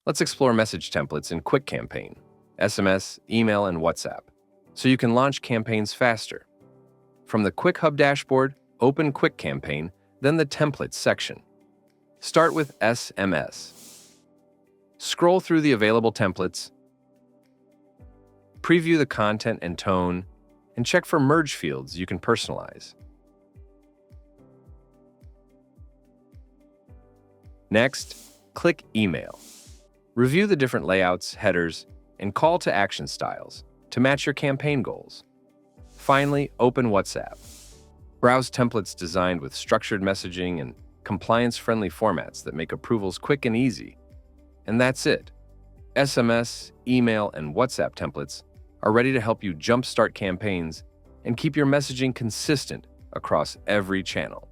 Let's explore message templates in Quick Campaign, SMS, email, and WhatsApp, so you can launch campaigns faster. From the Quick Hub dashboard, open Quick Campaign, then the Templates section. Start with SMS. Scroll through the available templates, preview the content and tone, and check for merge fields you can personalize. Next, click Email. Review the different layouts, headers, and call to action styles to match your campaign goals. Finally, open WhatsApp. Browse templates designed with structured messaging and compliance-friendly formats that make approvals quick and easy. And that's it. SMS, email, and WhatsApp templates are ready to help you jumpstart campaigns and keep your messaging consistent across every channel.